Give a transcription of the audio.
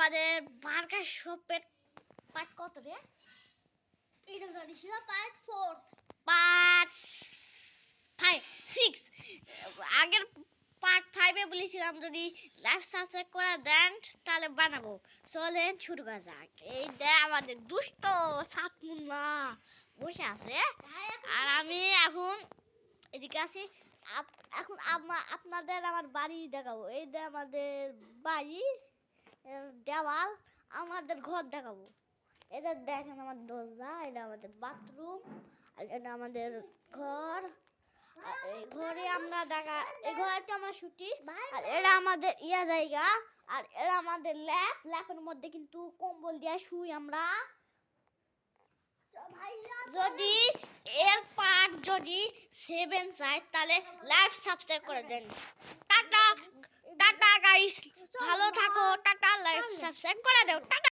আমাদের বার্গার শপের পার্ট কত রে? এটা জানিস না পার্ট 4 পার্ট 5 6 আগের পার্ট 5 এ বলেছিলাম যদি লাইভ সাবস্ক্রাইব করে দেন তাহলে বানাবো। চলেন শুরু করা যাক। এই দে আমাদের দুষ্ট সাতমুন্না বসে আছে আর আমি এখন এদিকে আছি। এখন আপনাদের আমার বাড়ি দেখাবো। এই যে আমাদের বাড়ি দেওয়াল, আমাদের ঘর দেখাবো। এটা দেখেন আমার দরজা, এটা আমাদের বাথরুম, আর এটা আমাদের ঘর। আর এই ঘরে আমরা দেখা, এই ঘরে আমরা শুটি। আর এটা আমাদের জায়গা, আর এটা আমাদের ল্যাপের মধ্যে কিন্তু কম্বল দিয়ে শুই আমরা। যদি এর পার্ট যদি 7 চাই তাহলে লাইভ সাবস্ক্রাইব করে দেন। টাটা টাটা গাইস, ভালো থাকো। টাটা, লাইভ সাবস্ক্রাইব করে দাও। টাটা।